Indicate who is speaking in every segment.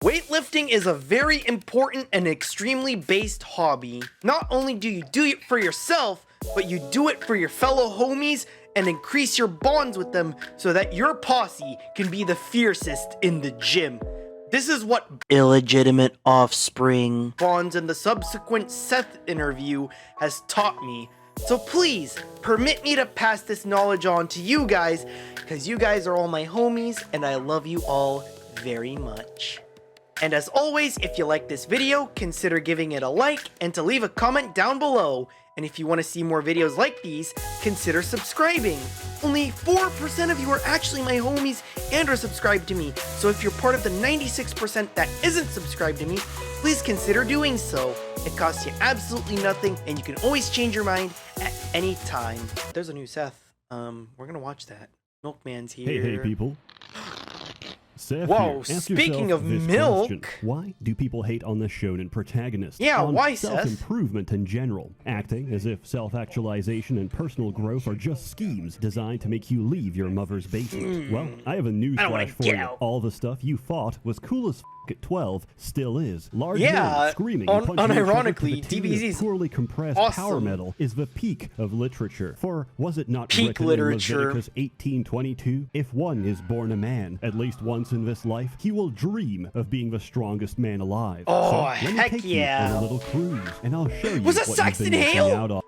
Speaker 1: Weightlifting is a very important and extremely based hobby. Not only do you do it for yourself, but you do it for your fellow homies and increase your bonds with them so that your posse can be the fiercest in the gym. This is what illegitimate offspring bonds in the subsequent Seth interview has taught me. So please, permit me to pass this knowledge on to you guys, because you guys are all my homies and I love you all very much. And as always, if you like this video, consider giving it a like and to leave a comment down below. And if you want to see more videos like these, consider subscribing. Only 4% of you are actually my homies and are subscribed to me. So if you're part of the 96% that isn't subscribed to me, please consider doing so. It costs you absolutely nothing and you can always change your mind at any time. There's a new Seth. We're gonna watch that. Milkman's here.
Speaker 2: Hey people. Seth
Speaker 1: Whoa,
Speaker 2: here.
Speaker 1: Speaking of
Speaker 2: this
Speaker 1: milk.
Speaker 2: question. Why do people hate on the shonen protagonist?
Speaker 1: Yeah,
Speaker 2: on
Speaker 1: why, Seth?
Speaker 2: Self-improvement in general, acting as if self-actualization and personal growth are just schemes designed to make you leave your mother's basement. Well, I have a newsflash for you. All the stuff you thought was cool as at 12 still is. Large men screaming and punching
Speaker 1: unironically,
Speaker 2: DBZ's poorly compressed power metal is the peak of literature. For was it not
Speaker 1: peak
Speaker 2: written
Speaker 1: literature.
Speaker 2: in Leviticus 18:22? If one is born a man, at least once in this life, he will dream of being the strongest man alive.
Speaker 1: Oh,
Speaker 2: so let me
Speaker 1: heck
Speaker 2: take
Speaker 1: yeah.
Speaker 2: you on a little cruise, and I'll show you
Speaker 1: Was that
Speaker 2: what
Speaker 1: Saxon
Speaker 2: you've been missing
Speaker 1: Hale?
Speaker 2: out on.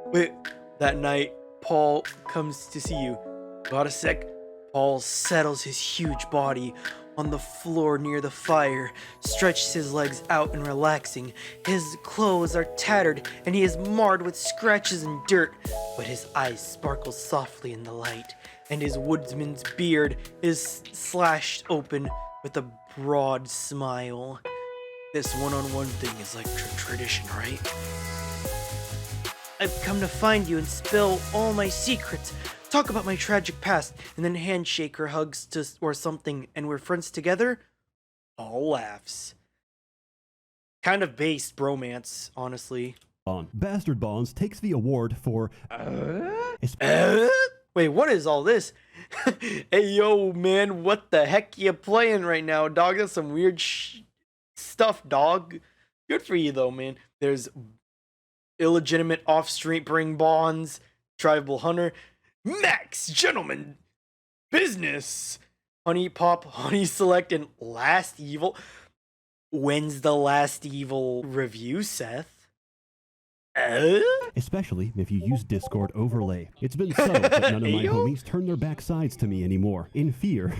Speaker 1: Wait, that night, Paul comes to see you. Got a sec. Paul settles his huge body on the floor near the fire, stretches his legs out and relaxing. His clothes are tattered and he is marred with scratches and dirt, but his eyes sparkle softly in the light, and his woodsman's beard is slashed open with a broad smile. This one-on-one thing is like tradition, right? I've come to find you and spill all my secrets. Talk about my tragic past, and then handshake or hugs or something, and we're friends together? All laughs. Kind of based bromance, honestly.
Speaker 2: Bastard Bonds takes the award for
Speaker 1: Wait, what is all this? Hey, yo, man, what the heck you playing right now, dog? That's some weird stuff, dog. Good for you, though, man. There's illegitimate offspring bonds, tribal hunter, Max, gentlemen, business, honey pop, honey select, and last evil. When's the last evil review, Seth?
Speaker 2: Especially if you use Discord overlay. It's been settled that none of my homies turn their backsides to me anymore, in fear.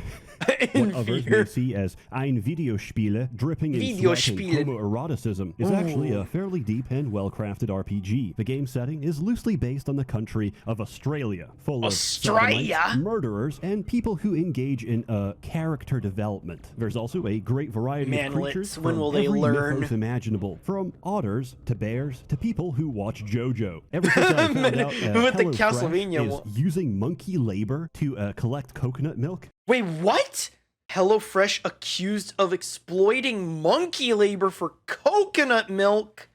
Speaker 2: What others may see as ein Videospiele dripping in sweat and homoeroticism is actually a fairly deep and well-crafted RPG. The game setting is loosely based on the country of Australia, full of sodomites, murderers, and people who engage in character development. There's also a great variety of creatures from every mythos imaginable, from otters to bears to people who watch JoJo. Ever since I found out HelloFresh is using monkey labor to collect coconut milk.
Speaker 1: Wait, what? HelloFresh accused of exploiting monkey labor for coconut milk?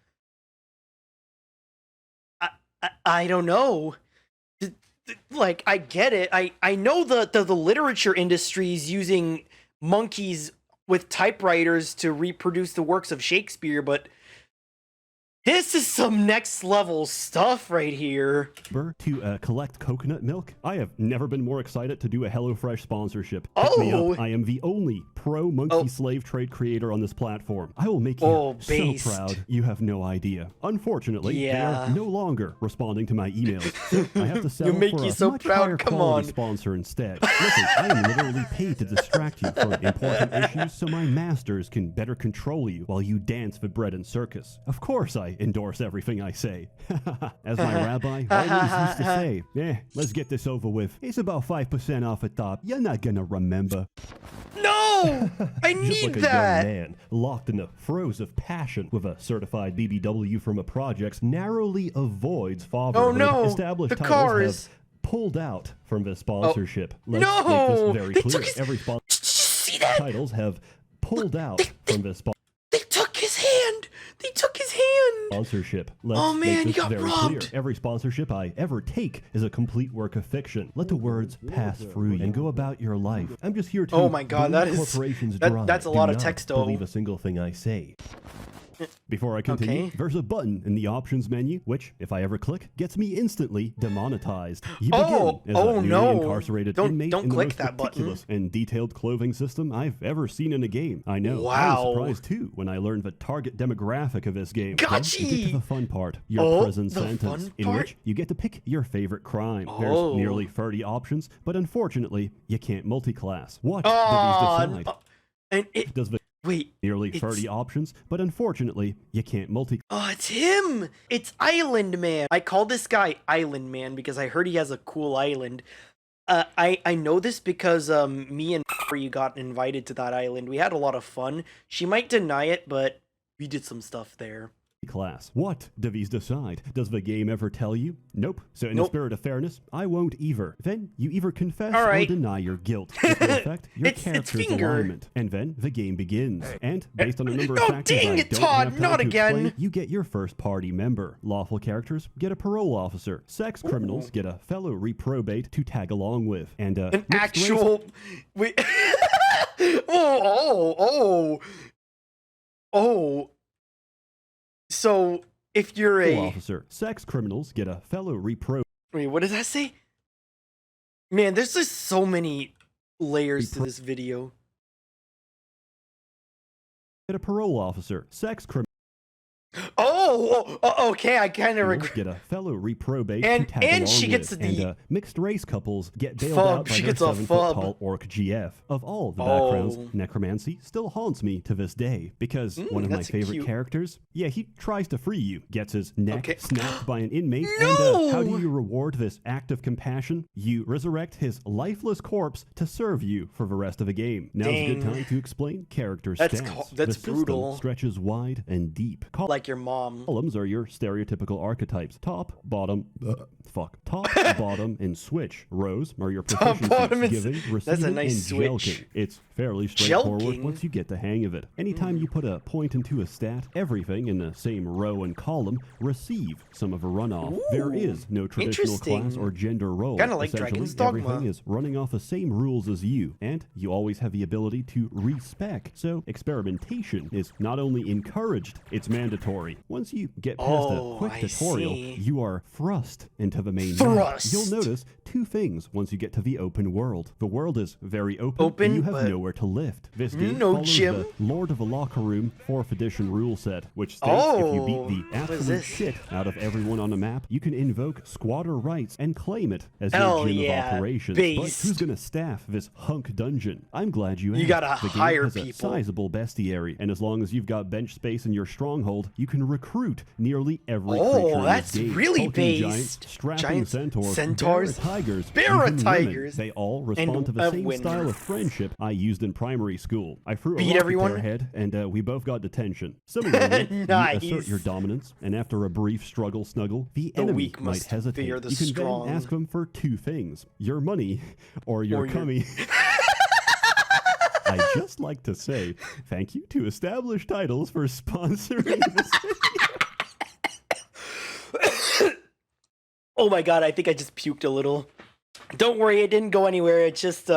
Speaker 1: I don't know. Like, I get it. I know the literature industry is using monkeys with typewriters to reproduce the works of Shakespeare, but this is some next level stuff right here.
Speaker 2: To collect coconut milk. I have never been more excited to do a HelloFresh sponsorship.
Speaker 1: Oh!
Speaker 2: Pick me up. I am the only pro-monkey slave trade creator on this platform. I will make you so proud. You have no idea. Unfortunately, they are no longer responding to my emails. So I have to settle for a much higher quality sponsor instead. Listen, I am literally paid to distract you from important issues so my masters can better control you while you dance for bread and circus. Of course I endorse everything I say. As my rabbi always used to say, let's get this over with. It's about 5% off at top. You're not gonna remember.
Speaker 1: No! I need
Speaker 2: Just like
Speaker 1: that!
Speaker 2: A young man locked in the throes of passion with a certified BBW from a project narrowly avoids fatherhood.
Speaker 1: Oh no!
Speaker 2: Established
Speaker 1: The
Speaker 2: titles have pulled out from this sponsorship. Let's make this very clear. Every sponsor titles have pulled out from this sponsor.
Speaker 1: They took his hand! They took his hand!
Speaker 2: Sponsorship. Let's
Speaker 1: Oh, man,
Speaker 2: make
Speaker 1: he
Speaker 2: this
Speaker 1: got
Speaker 2: very
Speaker 1: robbed.
Speaker 2: clear. Every sponsorship I ever take is a complete work of fiction. Let the words pass through you and go about your life. I'm just here to
Speaker 1: Oh my God, that
Speaker 2: bleed
Speaker 1: is-
Speaker 2: corporations
Speaker 1: that-
Speaker 2: dry.
Speaker 1: that's a
Speaker 2: Do
Speaker 1: lot of
Speaker 2: not
Speaker 1: text, though.
Speaker 2: believe a single thing I say. Before I continue,
Speaker 1: Okay.
Speaker 2: there's a button in the options menu, which, if I ever click, gets me instantly demonetized. You
Speaker 1: Oh,
Speaker 2: begin as a newly
Speaker 1: no.
Speaker 2: incarcerated
Speaker 1: Don't
Speaker 2: inmate
Speaker 1: click
Speaker 2: in the most
Speaker 1: that button.
Speaker 2: meticulous and detailed clothing system I've ever seen in a game. I know. I
Speaker 1: Wow.
Speaker 2: was surprised too when I learned the target demographic of this game. Then
Speaker 1: Gotcha.
Speaker 2: you get to the fun part, your
Speaker 1: Oh,
Speaker 2: prison
Speaker 1: the
Speaker 2: sentence,
Speaker 1: fun
Speaker 2: in
Speaker 1: part?
Speaker 2: which you get to pick your favorite crime.
Speaker 1: Oh.
Speaker 2: There's nearly 30 options, but unfortunately, you can't multi-class. What
Speaker 1: Oh,
Speaker 2: do these decide?
Speaker 1: and it.
Speaker 2: Does the
Speaker 1: Wait.
Speaker 2: nearly
Speaker 1: It's-
Speaker 2: 30 options, but unfortunately, you can't multi.
Speaker 1: Oh, it's him! It's Island Man. I call this guy Island Man because I heard he has a cool island. I know this because me and you got invited to that island. We had a lot of fun. She might deny it, but we did some stuff there.
Speaker 2: Class. What do these decide? Does the game ever tell you? Nope. So in the
Speaker 1: Nope.
Speaker 2: spirit of fairness, I won't either. Then you either confess
Speaker 1: All right.
Speaker 2: or deny your guilt. This will affect your
Speaker 1: It's
Speaker 2: character's
Speaker 1: finger.
Speaker 2: alignment. And then the game begins. And based on a number of
Speaker 1: Oh,
Speaker 2: factors
Speaker 1: dang
Speaker 2: I
Speaker 1: it,
Speaker 2: don't
Speaker 1: Todd,
Speaker 2: have time
Speaker 1: not
Speaker 2: to
Speaker 1: again.
Speaker 2: explain, you get your first party member. Lawful characters get a parole officer. Sex criminals get a fellow reprobate to tag along with. And
Speaker 1: An
Speaker 2: mixed race
Speaker 1: actual. Wait. Oh. So if you're
Speaker 2: parole
Speaker 1: a.
Speaker 2: officer. Sex criminals get a fellow reprobate.
Speaker 1: Wait, what does that say? Man, there's just so many layers to this video.
Speaker 2: Get a parole officer. Sex criminals
Speaker 1: Okay, I kind of regret.
Speaker 2: get a fellow reprobate
Speaker 1: And-
Speaker 2: to tag
Speaker 1: and
Speaker 2: along
Speaker 1: she gets
Speaker 2: with.
Speaker 1: the-
Speaker 2: And mixed race couples get bailed
Speaker 1: Fub.
Speaker 2: out by
Speaker 1: She
Speaker 2: their
Speaker 1: gets a
Speaker 2: 7 foot
Speaker 1: fub.
Speaker 2: tall orc GF. Of all the backgrounds,
Speaker 1: Oh.
Speaker 2: necromancy still haunts me to this day because one of my
Speaker 1: that's
Speaker 2: favorite
Speaker 1: cute.
Speaker 2: characters, he tries to free you, gets his neck
Speaker 1: Okay.
Speaker 2: snapped by an inmate, and how do
Speaker 1: No!
Speaker 2: you reward this act of compassion? You resurrect his lifeless corpse to serve you for the rest of the game. Now's a good
Speaker 1: Dang.
Speaker 2: time to explain character
Speaker 1: That's
Speaker 2: stats.
Speaker 1: that's
Speaker 2: the system
Speaker 1: brutal.
Speaker 2: stretches wide and deep.
Speaker 1: Like your mom.
Speaker 2: Columns are your stereotypical archetypes. Top, bottom, top, bottom, and switch. Rows are your
Speaker 1: Top,
Speaker 2: proficiencies,
Speaker 1: bottom, and
Speaker 2: giving,
Speaker 1: that's a
Speaker 2: receiving,
Speaker 1: nice
Speaker 2: and jelking.
Speaker 1: switch.
Speaker 2: It's fairly straightforward
Speaker 1: Jelking?
Speaker 2: once you get the hang of it. Anytime you put a point into a stat, everything in the same row and column receive some of a runoff. There
Speaker 1: Ooh,
Speaker 2: is no traditional class
Speaker 1: interesting.
Speaker 2: or gender role.
Speaker 1: Kinda like
Speaker 2: Essentially,
Speaker 1: Dragon's Dogma.
Speaker 2: everything is running off the same rules as you, and you always have the ability to respec. So experimentation is not only encouraged, it's mandatory. Once you get past
Speaker 1: Oh,
Speaker 2: a quick
Speaker 1: I
Speaker 2: tutorial,
Speaker 1: see.
Speaker 2: you are thrust into the main map.
Speaker 1: Thrust.
Speaker 2: You'll notice two things once you get to the open world. The world is very open,
Speaker 1: Open,
Speaker 2: and you have
Speaker 1: but
Speaker 2: nowhere to lift. This game
Speaker 1: no
Speaker 2: follows
Speaker 1: gym?
Speaker 2: the Lord of the Locker Room 4th edition rule set, which states if you beat
Speaker 1: Oh,
Speaker 2: the
Speaker 1: what is
Speaker 2: absolute
Speaker 1: this?
Speaker 2: shit out of everyone on the map, you can invoke squatter rights and claim it as
Speaker 1: Hell
Speaker 2: your gym
Speaker 1: yeah,
Speaker 2: of operations.
Speaker 1: based.
Speaker 2: But who's gonna staff this hunk dungeon? I'm glad you asked.
Speaker 1: gotta
Speaker 2: The game
Speaker 1: hire
Speaker 2: has a
Speaker 1: people.
Speaker 2: sizable bestiary, and as long as you've got bench space in your stronghold, you can recruit nearly every creature
Speaker 1: Oh,
Speaker 2: in
Speaker 1: that's
Speaker 2: this game.
Speaker 1: really
Speaker 2: Hulking giants,
Speaker 1: based.
Speaker 2: strapping
Speaker 1: Giants,
Speaker 2: centaurs,
Speaker 1: centaurs,
Speaker 2: tigers,
Speaker 1: tigers,
Speaker 2: they all respond to the same
Speaker 1: women.
Speaker 2: style of friendship I used in primary school. I threw a
Speaker 1: Beat
Speaker 2: rock
Speaker 1: everyone?
Speaker 2: at their head, and we both got detention. Similarly,
Speaker 1: Nice.
Speaker 2: you assert your dominance, and after a brief struggle snuggle, the
Speaker 1: The
Speaker 2: enemy
Speaker 1: weak
Speaker 2: might
Speaker 1: must
Speaker 2: hesitate.
Speaker 1: fear the
Speaker 2: You can
Speaker 1: strong.
Speaker 2: then ask them for two things: your money or your
Speaker 1: Or your-
Speaker 2: cummy. I just like to say thank you to Established Titles for sponsoring this video.
Speaker 1: Oh my god, I think I just puked a little. Don't worry, it didn't go anywhere. It's just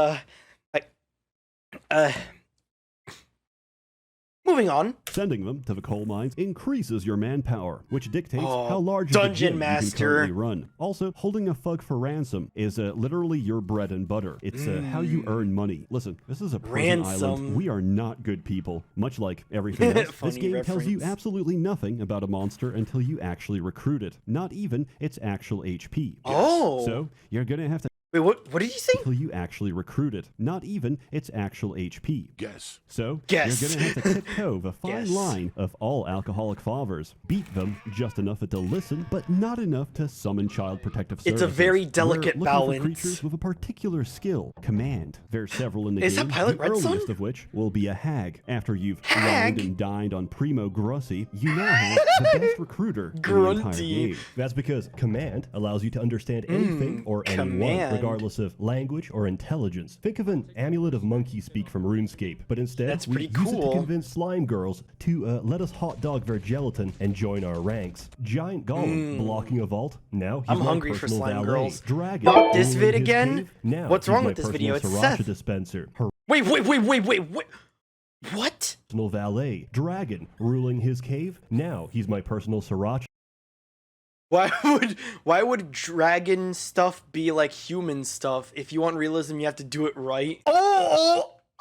Speaker 1: moving on.
Speaker 2: Sending them to the coal mines increases your manpower, which dictates
Speaker 1: Oh,
Speaker 2: how large of a
Speaker 1: Dungeon
Speaker 2: gym
Speaker 1: Master.
Speaker 2: you can currently run. Also, holding a thug for ransom is literally your bread and butter. It's how you earn money. Listen, this is a prison
Speaker 1: Ransom.
Speaker 2: island. We are not good people. Much like everything else, this
Speaker 1: Funny
Speaker 2: game tells you
Speaker 1: reference.
Speaker 2: absolutely nothing about a monster until you actually recruit it. Not even its actual HP.
Speaker 1: Oh.
Speaker 2: So, you're gonna have to
Speaker 1: Wait, what did you say?
Speaker 2: until you actually recruit it. Not even its actual HP.
Speaker 3: Guess.
Speaker 2: So,
Speaker 1: Guess.
Speaker 2: you're gonna have to tiptoe the fine
Speaker 1: Guess.
Speaker 2: line of all alcoholic fathers. Beat them just enough to listen, but not enough to summon child protective services.
Speaker 1: It's a very delicate
Speaker 2: We're looking
Speaker 1: balance.
Speaker 2: for creatures with a particular skill, command. There's several in the
Speaker 1: Is
Speaker 2: game.
Speaker 1: that Pilot
Speaker 2: the
Speaker 1: Red Sun?
Speaker 2: earliest of which will be a hag. After you've
Speaker 1: Hag?
Speaker 2: wined and dined on Primo Grussi, you now have the best recruiter in the entire
Speaker 1: Grunty.
Speaker 2: game. That's because command allows you to understand anything or anyone,
Speaker 1: command.
Speaker 2: regardless of language or intelligence. Think of an amulet of monkey speak from RuneScape, but instead
Speaker 1: That's
Speaker 2: we
Speaker 1: pretty
Speaker 2: use it to
Speaker 1: cool.
Speaker 2: convince slime girls to let us hot dog their gelatin and join our ranks. Giant Golem blocking a vault. Now he's
Speaker 1: I'm
Speaker 2: my
Speaker 1: hungry for
Speaker 2: personal
Speaker 1: slime
Speaker 2: valet.
Speaker 1: girls.
Speaker 2: Dragon
Speaker 1: Not this
Speaker 2: ruling
Speaker 1: vid
Speaker 2: his
Speaker 1: again?
Speaker 2: cave. Now
Speaker 1: What's
Speaker 2: he's
Speaker 1: wrong
Speaker 2: my
Speaker 1: with this
Speaker 2: personal
Speaker 1: video? It's
Speaker 2: sriracha
Speaker 1: Seth.
Speaker 2: dispenser.
Speaker 1: Wait. What?
Speaker 2: Personal valet. Dragon ruling his cave. Now he's my personal sriracha
Speaker 1: Why would dragon stuff be like human stuff? If you want realism, you have to do it right.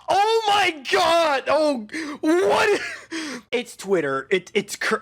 Speaker 1: Oh my god! Oh, what? It's Twitter.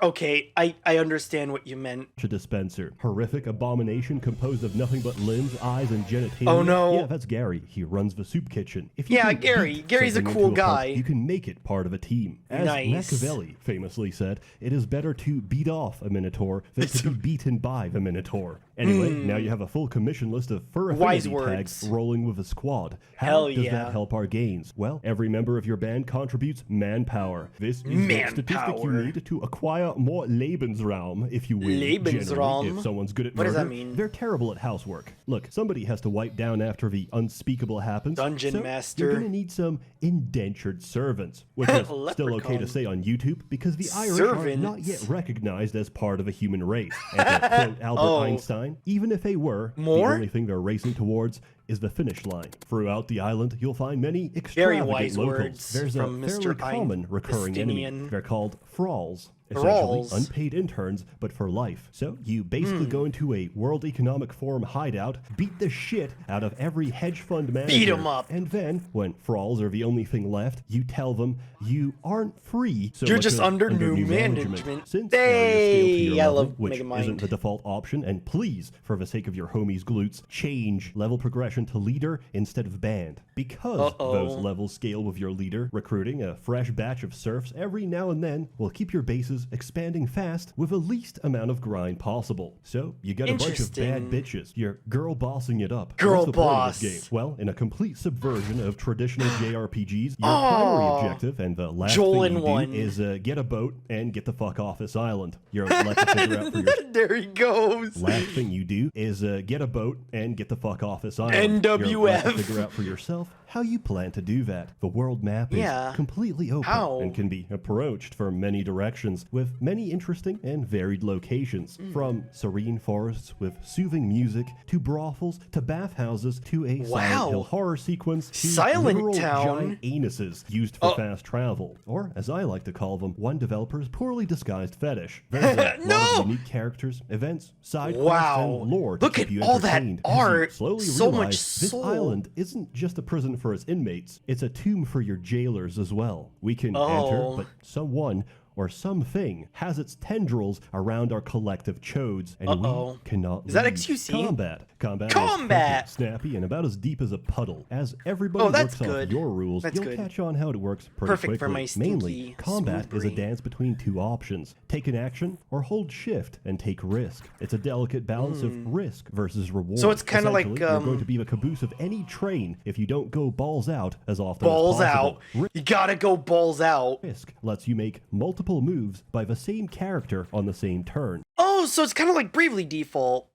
Speaker 1: Okay, I understand what you meant.
Speaker 2: dispenser. Horrific abomination composed of nothing but limbs, eyes, and genitalia.
Speaker 1: Oh no.
Speaker 2: Yeah, that's Gary. He runs the soup kitchen. If you
Speaker 1: Yeah,
Speaker 2: can
Speaker 1: Gary.
Speaker 2: beat
Speaker 1: Gary's a
Speaker 2: something
Speaker 1: cool
Speaker 2: into a pulp,
Speaker 1: guy.
Speaker 2: you can make it part of a team. As
Speaker 1: Nice.
Speaker 2: Machiavelli famously said, it is better to beat off a minotaur than to be beaten by the minotaur. Anyway, now you have a full commission list of fur
Speaker 1: Wise
Speaker 2: affinity tags
Speaker 1: words.
Speaker 2: rolling with a squad. How
Speaker 1: Hell
Speaker 2: does
Speaker 1: yeah.
Speaker 2: that help our gains? Well, every member of your band contributes manpower. This is the statistic you
Speaker 1: Manpower.
Speaker 2: need to acquire more Lebensraum, if you will.
Speaker 1: Lebensraum?
Speaker 2: Generally, if someone's good at
Speaker 1: What does
Speaker 2: murder,
Speaker 1: that mean?
Speaker 2: they're terrible at housework. Look, somebody has to wipe down after the unspeakable happens.
Speaker 1: Dungeon
Speaker 2: so
Speaker 1: master.
Speaker 2: You're gonna need some indentured servants, which is still okay
Speaker 1: Leprechaun.
Speaker 2: to say on YouTube because the Irish are not yet
Speaker 1: Servants.
Speaker 2: recognized as part of a human race. And to quote Albert
Speaker 1: Oh.
Speaker 2: Einstein, even if they were,
Speaker 1: More?
Speaker 2: the only thing they're racing towards is the finish line. Throughout the island, you'll find many
Speaker 1: Very
Speaker 2: extravagant
Speaker 1: wise
Speaker 2: locals.
Speaker 1: words
Speaker 2: There's a
Speaker 1: from
Speaker 2: fairly
Speaker 1: Mr.
Speaker 2: common recurring enemy.
Speaker 1: Einsteinian.
Speaker 2: They're called thralls. Essentially,
Speaker 1: Thralls.
Speaker 2: unpaid interns, but for life. So you basically go into a World Economic Forum hideout, beat the shit out of every hedge fund manager.
Speaker 1: Beat 'em up.
Speaker 2: And then, when thralls are the only thing left, you tell them you aren't free. So
Speaker 1: You're
Speaker 2: much
Speaker 1: just
Speaker 2: as
Speaker 1: under new management.
Speaker 2: Since areas scale to your
Speaker 1: Hey, I
Speaker 2: level,
Speaker 1: love
Speaker 2: which
Speaker 1: Megamind.
Speaker 2: isn't the default option, and please, for the sake of your homies' glutes, change level progression to leader instead of band. Because those levels scale with your leader, recruiting a fresh batch of serfs every now and then will keep your bases expanding fast with the least amount of grind possible. So you got a bunch of bad
Speaker 1: Interesting.
Speaker 2: bitches. You're girl bossing it up.
Speaker 1: Girl
Speaker 2: What's the point of
Speaker 1: boss.
Speaker 2: this game? Well, in a complete subversion of traditional JRPGs, your primary objective and the last
Speaker 1: Joel
Speaker 2: thing
Speaker 1: in
Speaker 2: you do
Speaker 1: one.
Speaker 2: is get a boat and get the fuck off this island. You're left to figure out for yourself.
Speaker 1: There he goes.
Speaker 2: Last thing you do is get a boat and get the fuck off this island. You're left to
Speaker 1: NWF.
Speaker 2: figure out for yourself how you plan to do that. The world map is
Speaker 1: Yeah.
Speaker 2: completely open
Speaker 1: How?
Speaker 2: and can be approached from many directions with many interesting and varied locations. From serene forests with soothing music to brothels to bathhouses to a
Speaker 1: Wow.
Speaker 2: Silent Hill horror sequence to
Speaker 1: Silent
Speaker 2: literal
Speaker 1: Town?
Speaker 2: giant anuses used for fast travel. Or, as I like to call them, one developer's poorly disguised fetish. There's a
Speaker 1: No!
Speaker 2: lot of unique characters, events, side quests,
Speaker 1: Wow.
Speaker 2: and lore to
Speaker 1: Look
Speaker 2: keep
Speaker 1: at
Speaker 2: you
Speaker 1: all that
Speaker 2: entertained as you
Speaker 1: art.
Speaker 2: slowly
Speaker 1: So much
Speaker 2: realize this
Speaker 1: soul.
Speaker 2: island isn't just a prison for its inmates, it's a tomb for your jailers as well. We can enter, but someone or something has its tendrils around our collective chodes, and we cannot
Speaker 1: Is that
Speaker 2: leave.
Speaker 1: XQC?
Speaker 2: Combat is
Speaker 1: Combat!
Speaker 2: quick, snappy, and about as deep as a puddle. As everybody
Speaker 1: that's
Speaker 2: works
Speaker 1: good.
Speaker 2: off your rules,
Speaker 1: That's
Speaker 2: you'll
Speaker 1: good.
Speaker 2: catch on how it works pretty
Speaker 1: Perfect for
Speaker 2: quickly.
Speaker 1: my stinky,
Speaker 2: Mainly, combat
Speaker 1: smooth
Speaker 2: is a
Speaker 1: brain.
Speaker 2: dance between two options. Take an action or hold shift and take risk. It's a delicate balance of risk versus reward.
Speaker 1: So it's kinda like,
Speaker 2: Essentially, you're going to be the caboose of any train if you don't go balls out as often
Speaker 1: Balls
Speaker 2: as possible.
Speaker 1: out. You gotta go balls out.
Speaker 2: Risk lets you make multiple moves by the same character on the same turn.
Speaker 1: Oh, so it's kind of like Bravely Default.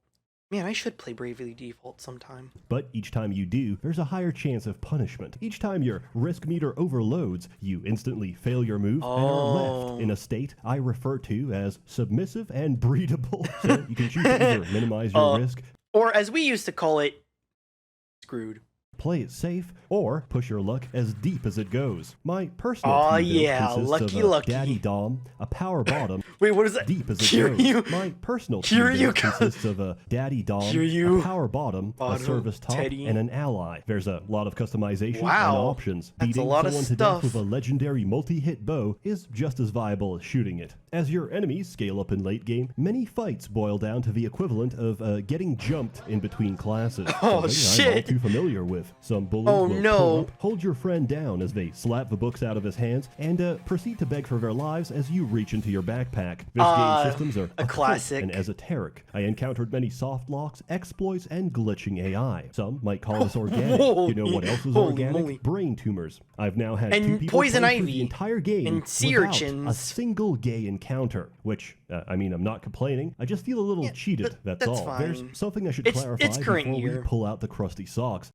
Speaker 1: Man, I should play Bravely Default sometime.
Speaker 2: But each time you do, there's a higher chance of punishment. Each time your risk meter overloads, you instantly fail your move and are left in a state I refer to as submissive and breedable. So you can choose to either minimize your risk,
Speaker 1: Or as we used to call it, screwed.
Speaker 2: play it safe, or push your luck as deep as it goes. My personal
Speaker 1: Aw,
Speaker 2: team build
Speaker 1: yeah,
Speaker 2: consists
Speaker 1: lucky,
Speaker 2: of a
Speaker 1: lucky.
Speaker 2: daddy dom, a power bottom,
Speaker 1: Wait, what is that?
Speaker 2: deep as it
Speaker 1: Kiryu?
Speaker 2: goes. My personal team
Speaker 1: Kiryu
Speaker 2: build
Speaker 1: got-
Speaker 2: consists of a daddy dom,
Speaker 1: Kiryu,
Speaker 2: a power bottom, a
Speaker 1: Bottom,
Speaker 2: service top,
Speaker 1: Teddy.
Speaker 2: and an ally. There's a lot of customization
Speaker 1: Wow,
Speaker 2: and options.
Speaker 1: that's a
Speaker 2: Beating
Speaker 1: lot of
Speaker 2: someone to death
Speaker 1: stuff.
Speaker 2: with a legendary multi-hit bow is just as viable as shooting it. As your enemies scale up in late game, many fights boil down to the equivalent of getting jumped in between classes.
Speaker 1: Oh,
Speaker 2: something I'm all
Speaker 1: shit.
Speaker 2: too familiar with. competitive. Some bullies
Speaker 1: Oh,
Speaker 2: will
Speaker 1: no.
Speaker 2: pull up, hold your friend down as they slap the books out of his hands, and proceed to beg for their lives as you reach into your backpack. This game's systems are
Speaker 1: a classic.
Speaker 2: and esoteric. I encountered many soft locks, exploits, and glitching AI. Some might call this organic. You know what else is
Speaker 1: Holy
Speaker 2: organic?
Speaker 1: moly.
Speaker 2: Brain tumors. I've now had
Speaker 1: And
Speaker 2: 2 people
Speaker 1: poison
Speaker 2: play through
Speaker 1: ivy.
Speaker 2: the entire game
Speaker 1: And sea
Speaker 2: without
Speaker 1: urchins.
Speaker 2: a single gay encounter, which, I mean, I'm not complaining. I just feel a little cheated, that's
Speaker 1: that's
Speaker 2: all.
Speaker 1: fine.
Speaker 2: There's something I should clarify
Speaker 1: it's current
Speaker 2: before
Speaker 1: year.
Speaker 2: we pull out the crusty socks.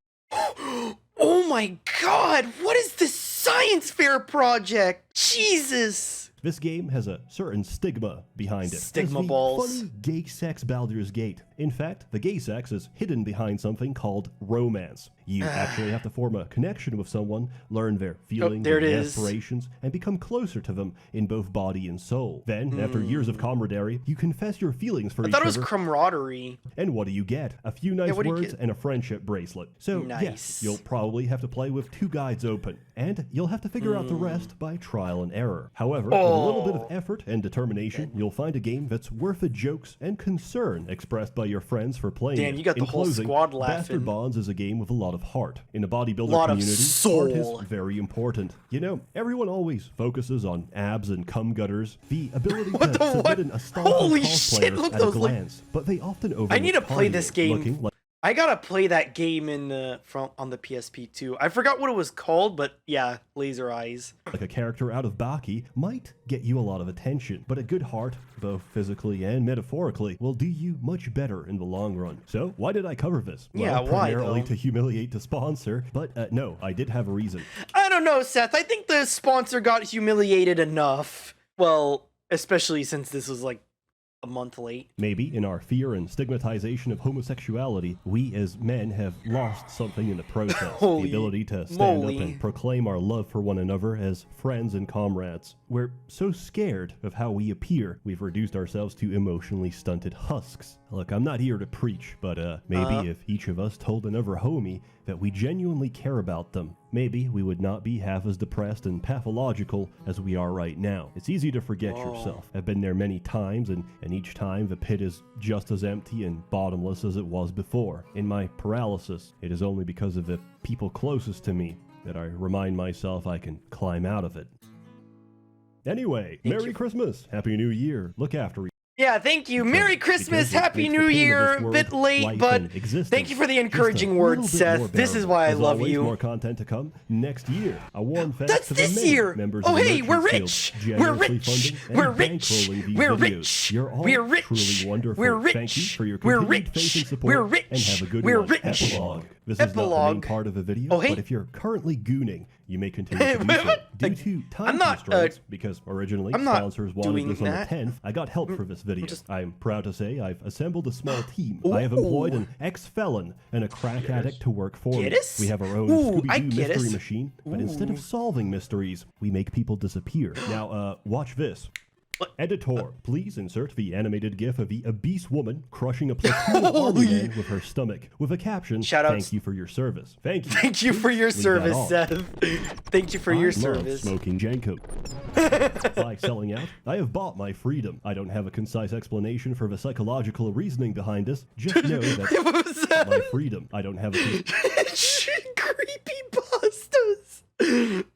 Speaker 1: Oh my god, what is this science fair project? Jesus!
Speaker 2: This game has a certain stigma behind it.
Speaker 1: Stigma
Speaker 2: As the
Speaker 1: balls.
Speaker 2: Funny gay sex Baldur's Gate. In fact, the gay sex is hidden behind something called romance. You actually have to form a connection with someone, learn their feelings
Speaker 1: there
Speaker 2: and
Speaker 1: it is.
Speaker 2: aspirations, and become closer to them in both body and soul. Then, after years of camaraderie, you confess your feelings for
Speaker 1: I
Speaker 2: each
Speaker 1: thought it was
Speaker 2: other.
Speaker 1: camaraderie.
Speaker 2: And what do you get? A few nice
Speaker 1: what do you
Speaker 2: words
Speaker 1: get?
Speaker 2: and a friendship bracelet. So,
Speaker 1: Nice.
Speaker 2: yes, you'll probably have to play with 2 guides open, and you'll have to figure out the rest by trial and error. However, with a little bit of effort and determination, you'll find a game that's worth the jokes and concern expressed by your friends for playing
Speaker 1: Damn,
Speaker 2: it.
Speaker 1: you got the
Speaker 2: In
Speaker 1: whole
Speaker 2: closing,
Speaker 1: squad
Speaker 2: Bastard
Speaker 1: laughing.
Speaker 2: Bonds is a game with a lot of heart. In the bodybuilder
Speaker 1: Lot of
Speaker 2: community,
Speaker 1: soul.
Speaker 2: heart is very important. You know, everyone always focuses on abs and cum gutters, the ability to
Speaker 1: the
Speaker 2: submit
Speaker 1: what?
Speaker 2: an astonishing
Speaker 1: Holy
Speaker 2: cosplayer
Speaker 1: shit, look,
Speaker 2: at a
Speaker 1: those look-
Speaker 2: glance, but they often overlook
Speaker 1: need to play this
Speaker 2: cardio,
Speaker 1: game.
Speaker 2: looking like
Speaker 1: I gotta play that game on the PSP too. I forgot what it was called, but yeah, laser eyes.
Speaker 2: a character out of Baki might get you a lot of attention, but a good heart, both physically and metaphorically, will do you much better in the long run. So why did I cover this?
Speaker 1: Yeah,
Speaker 2: well,
Speaker 1: why,
Speaker 2: primarily
Speaker 1: though?
Speaker 2: to humiliate the sponsor, but no, I did have a reason.
Speaker 1: I don't know, Seth. I think the sponsor got humiliated enough. Well, especially since this was like a month late.
Speaker 2: Maybe in our fear and stigmatization of homosexuality, we as men have lost something in the process.
Speaker 1: Holy
Speaker 2: the ability to stand
Speaker 1: moly.
Speaker 2: up and proclaim our love for one another as friends and comrades. We're so scared of how we appear, we've reduced ourselves to emotionally stunted husks. Look, I'm not here to preach, but maybe if each of us told another homie that we genuinely care about them, maybe we would not be half as depressed and pathological as we are right now. It's easy to forget yourself. I've been there many times, and each time the pit is just as empty and bottomless as it was before. In my paralysis, it is only because of the people closest to me that I remind myself I can climb out of it. Anyway, Merry Christmas, Happy New Year, look after
Speaker 1: Yeah, thank you. Merry Christmas,
Speaker 2: because it
Speaker 1: Happy
Speaker 2: makes the
Speaker 1: New
Speaker 2: pain of
Speaker 1: Year.
Speaker 2: this
Speaker 1: A
Speaker 2: world,
Speaker 1: bit late,
Speaker 2: life,
Speaker 1: but
Speaker 2: and existence
Speaker 1: thank you for the
Speaker 2: just a
Speaker 1: encouraging
Speaker 2: little
Speaker 1: words,
Speaker 2: bit
Speaker 1: Seth.
Speaker 2: more
Speaker 1: This is
Speaker 2: bearable.
Speaker 1: why I
Speaker 2: As
Speaker 1: love
Speaker 2: always,
Speaker 1: you.
Speaker 2: More content to come next year. A warm thanks
Speaker 1: That's
Speaker 2: to the
Speaker 1: this
Speaker 2: many
Speaker 1: year.
Speaker 2: members
Speaker 1: Oh,
Speaker 2: of the
Speaker 1: hey, we're
Speaker 2: Merchants
Speaker 1: rich.
Speaker 2: Guild
Speaker 1: We're
Speaker 2: generously
Speaker 1: rich.
Speaker 2: funding and
Speaker 1: We're rich.
Speaker 2: bankrolling these
Speaker 1: We're
Speaker 2: videos.
Speaker 1: rich.
Speaker 2: You're all
Speaker 1: We're rich.
Speaker 2: truly wonderful.
Speaker 1: We're rich.
Speaker 2: Thank you for your
Speaker 1: We're
Speaker 2: continued
Speaker 1: rich.
Speaker 2: faith and support.
Speaker 1: We're rich.
Speaker 2: And have a good
Speaker 1: We're
Speaker 2: one.
Speaker 1: rich.
Speaker 2: Epilogue. This is not the main
Speaker 1: Epilogue.
Speaker 2: part of the video,
Speaker 1: Oh, hey.
Speaker 2: but if you're currently gooning, you may continue to do so. Due to time
Speaker 1: I'm not,
Speaker 2: constraints, because originally
Speaker 1: I'm not
Speaker 2: sponsors wanted
Speaker 1: doing
Speaker 2: this on the
Speaker 1: that.
Speaker 2: 10th, I got help for this video.
Speaker 1: just-
Speaker 2: I'm proud to say I've assembled a small team. I have employed an ex-felon and a crack addict to work for me.
Speaker 1: Get us?
Speaker 2: We have our own
Speaker 1: Ooh, I
Speaker 2: Scooby-Doo
Speaker 1: get
Speaker 2: mystery
Speaker 1: us.
Speaker 2: machine, but instead of solving mysteries, we make people disappear. Now, watch this. Editor, please insert the animated gif of the obese woman crushing a platoon of army men with her stomach, with a caption,
Speaker 1: Shout outs.
Speaker 2: "Thank you for your service." Thank you.
Speaker 1: Thank you for your
Speaker 2: Leave that
Speaker 1: service,
Speaker 2: off.
Speaker 1: Seth. Thank you for
Speaker 2: I
Speaker 1: your
Speaker 2: love
Speaker 1: service.
Speaker 2: smoking Jenko. By selling out, I have bought my freedom. I don't have a concise explanation for the psychological reasoning behind this. Just know that
Speaker 1: What was that?
Speaker 2: my freedom. I don't have a
Speaker 1: Creepy pastas.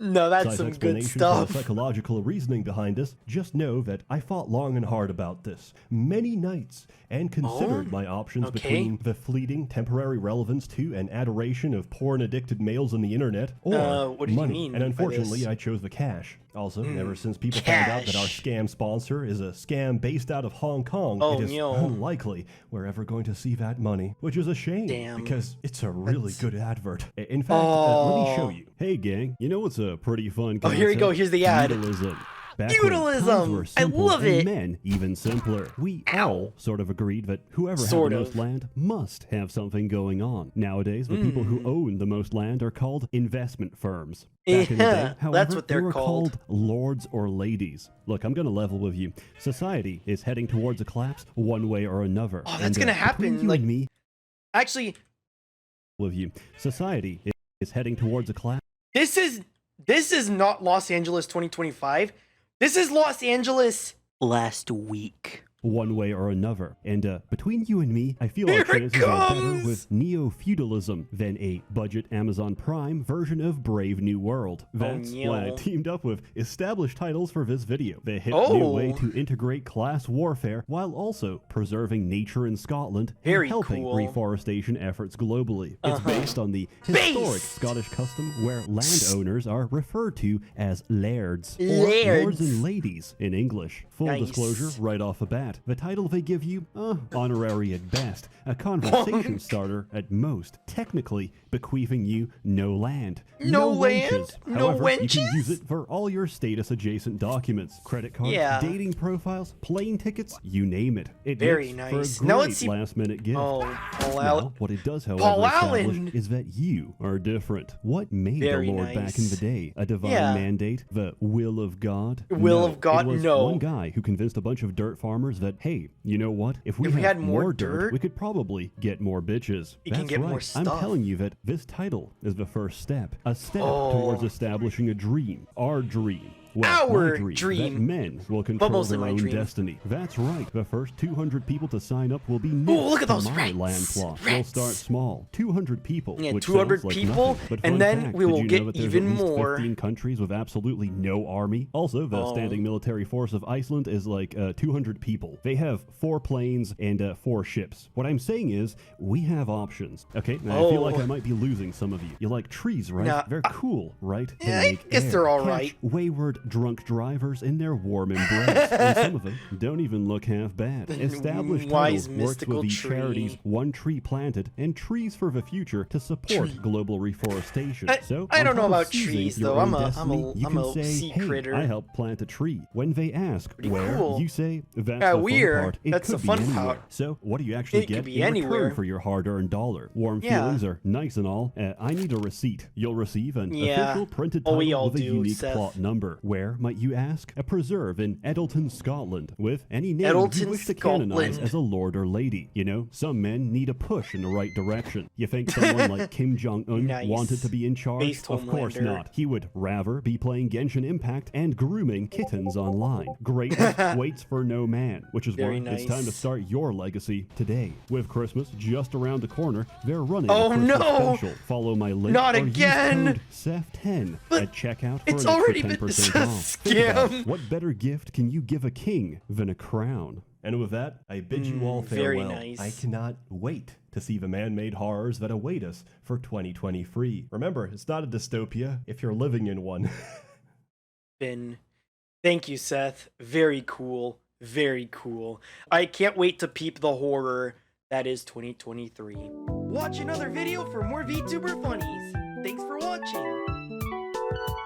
Speaker 1: No, that's
Speaker 2: concise
Speaker 1: some good
Speaker 2: explanation for
Speaker 1: stuff.
Speaker 2: the psychological reasoning behind this. Just know that I fought long and hard about this many nights and considered my options between the fleeting temporary relevance to and adoration of porn-addicted males on the internet or
Speaker 1: what do you
Speaker 2: money.
Speaker 1: mean
Speaker 2: And
Speaker 1: by
Speaker 2: unfortunately,
Speaker 1: this?
Speaker 2: I chose the cash. Also, ever since people found out that our
Speaker 1: Cash.
Speaker 2: scam sponsor is a scam based out of Hong Kong,
Speaker 1: Oh,
Speaker 2: it is
Speaker 1: no.
Speaker 2: unlikely we're ever going to see that money, which is a shame
Speaker 1: Damn.
Speaker 2: because it's a really good advert. In fact, let me show you. Hey, gang, you know what's a pretty fun concept?
Speaker 1: Oh, here we go. Here's the ad.
Speaker 2: Feudalism. Back when
Speaker 1: Feudalism.
Speaker 2: times were
Speaker 1: I
Speaker 2: simple
Speaker 1: love
Speaker 2: and
Speaker 1: it.
Speaker 2: men even simpler. We all sort of agreed that whoever
Speaker 1: Sort
Speaker 2: had the
Speaker 1: of.
Speaker 2: most land must have something going on. Nowadays, the people who own the most land are called investment firms. Back in the
Speaker 1: Yeah,
Speaker 2: day,
Speaker 1: that's
Speaker 2: however,
Speaker 1: what
Speaker 2: they
Speaker 1: they're
Speaker 2: were
Speaker 1: called.
Speaker 2: lords or ladies. Look, I'm going to level with you. Society is heading towards a collapse one way or another.
Speaker 1: Oh, that's
Speaker 2: And,
Speaker 1: gonna
Speaker 2: between
Speaker 1: happen,
Speaker 2: you
Speaker 1: like-
Speaker 2: and me,
Speaker 1: Actually,
Speaker 2: with you. Society is heading towards a collapse.
Speaker 1: this is not Los Angeles 2025. This is Los Angeles last week.
Speaker 2: one way or another. And between you and me, I feel
Speaker 1: Here
Speaker 2: like
Speaker 1: it
Speaker 2: chances are better
Speaker 1: comes!
Speaker 2: with neo-feudalism than a budget Amazon Prime version of Brave New World. That's why I teamed up with established titles for this video. The hip new way to integrate class warfare while also preserving nature in Scotland and helping reforestation efforts globally. It's based on the historic Scottish custom where landowners are referred to as lairds, or lords and ladies in English. Full disclosure right off the bat, the title they give you, honorary at best, a conversation starter at most, technically bequeathing you no land.
Speaker 1: No land?
Speaker 2: Wenches.
Speaker 1: No
Speaker 2: However,
Speaker 1: wenches?
Speaker 2: you can use it for all your status-adjacent documents, credit cards, dating profiles, plane tickets, you name it. It
Speaker 1: Very
Speaker 2: makes
Speaker 1: nice.
Speaker 2: for a
Speaker 1: Now
Speaker 2: great
Speaker 1: let's see.
Speaker 2: last-minute gift.
Speaker 1: Paul
Speaker 2: Now, what it does, however,
Speaker 1: Paul
Speaker 2: establish
Speaker 1: Allen.
Speaker 2: is that you are different. What made
Speaker 1: Very
Speaker 2: the Lord back in the day? A divine mandate? The will of God?
Speaker 1: Will of God?
Speaker 2: It was
Speaker 1: No.
Speaker 2: one guy who convinced a bunch of dirt farmers that, hey, you know what? If we
Speaker 1: had more dirt,
Speaker 2: we could probably get more bitches.
Speaker 1: We
Speaker 2: That's
Speaker 1: can get
Speaker 2: right.
Speaker 1: more stuff.
Speaker 2: I'm telling you that this title is the first step. A step towards establishing a dream. Our dream. Well,
Speaker 1: Our
Speaker 2: my
Speaker 1: dream.
Speaker 2: that men will control
Speaker 1: mostly
Speaker 2: their
Speaker 1: my
Speaker 2: own
Speaker 1: dream.
Speaker 2: destiny. That's right. The first 200 people to sign up will be new
Speaker 1: look at
Speaker 2: to
Speaker 1: those
Speaker 2: my
Speaker 1: rats.
Speaker 2: land plot. We'll
Speaker 1: Rats.
Speaker 2: start small. 200 people.
Speaker 1: Yeah,
Speaker 2: which
Speaker 1: 200
Speaker 2: sounds like
Speaker 1: people,
Speaker 2: nothing. But
Speaker 1: and
Speaker 2: fun
Speaker 1: then
Speaker 2: fact,
Speaker 1: we
Speaker 2: did
Speaker 1: will
Speaker 2: you
Speaker 1: get
Speaker 2: know that there's
Speaker 1: even
Speaker 2: at least
Speaker 1: more.
Speaker 2: 15 countries with absolutely no army. Also, the standing military force of Iceland is like 200 people. They have 4 planes and 4 ships. What I'm saying is, we have options. Okay, now I feel like I might be losing some of you. You like trees, right?
Speaker 1: Nah,
Speaker 2: they're cool, right? They
Speaker 1: Yeah, I
Speaker 2: make
Speaker 1: guess
Speaker 2: air.
Speaker 1: they're all
Speaker 2: Catch
Speaker 1: right.
Speaker 2: wayward drunk drivers in their warm embrace. And some of them don't even look half bad. Established
Speaker 1: Wise
Speaker 2: Titles works
Speaker 1: mystical
Speaker 2: with the
Speaker 1: tree.
Speaker 2: charities One Tree Planted and Trees for the Future to support global reforestation. So,
Speaker 1: I
Speaker 2: on
Speaker 1: don't know
Speaker 2: top of
Speaker 1: about
Speaker 2: seizing
Speaker 1: trees,
Speaker 2: your
Speaker 1: though.
Speaker 2: own
Speaker 1: I'm
Speaker 2: destiny, you
Speaker 1: a
Speaker 2: can say,
Speaker 1: sea
Speaker 2: hey,
Speaker 1: critter.
Speaker 2: I helped plant a tree. When they ask where,
Speaker 1: cool.
Speaker 2: you say, that's the fun
Speaker 1: weird.
Speaker 2: part. It
Speaker 1: That's
Speaker 2: could
Speaker 1: the
Speaker 2: be
Speaker 1: fun
Speaker 2: anywhere.
Speaker 1: part.
Speaker 2: So, what do you actually
Speaker 1: It could
Speaker 2: get
Speaker 1: be
Speaker 2: in
Speaker 1: anywhere.
Speaker 2: return for your hard-earned dollar? Warm feelings are nice and all. I need a receipt. You'll receive an official printed title
Speaker 1: we all
Speaker 2: with a
Speaker 1: do,
Speaker 2: unique
Speaker 1: Seth.
Speaker 2: plot number. Where, might you ask? A preserve in Eddleton, Scotland, with any name
Speaker 1: Eddleton,
Speaker 2: you wish to canonize
Speaker 1: Scotland.
Speaker 2: as a lord or lady. You know, some men need a push in the right direction. You think someone like Kim Jong-un
Speaker 1: Nice.
Speaker 2: wanted to be in charge?
Speaker 1: Based
Speaker 2: Of course
Speaker 1: Homelander.
Speaker 2: not. He would rather be playing Genshin Impact and grooming kittens online. Greatness waits for no man, which is
Speaker 1: Very
Speaker 2: why it's time to
Speaker 1: nice.
Speaker 2: start your legacy today. With Christmas just around the corner, they're running
Speaker 1: Oh,
Speaker 2: a Christmas
Speaker 1: no!
Speaker 2: special. Follow my link
Speaker 1: Not
Speaker 2: or use
Speaker 1: again!
Speaker 2: code SsethTzeentach at checkout for
Speaker 1: it's
Speaker 2: an
Speaker 1: already
Speaker 2: extra
Speaker 1: been
Speaker 2: 10%
Speaker 1: a
Speaker 2: off. Think about
Speaker 1: scam.
Speaker 2: it. What better gift can you give a king than a crown? And with that, I bid you all
Speaker 1: very
Speaker 2: farewell.
Speaker 1: nice.
Speaker 2: I cannot wait to see the man-made horrors that await us for 2023. Remember, it's not a dystopia if you're living in one.
Speaker 1: Thank you, Seth. Very cool. Very cool. I can't wait to peep the horror that is 2023. Watch another video for more VTuber funnies. Thanks for watching.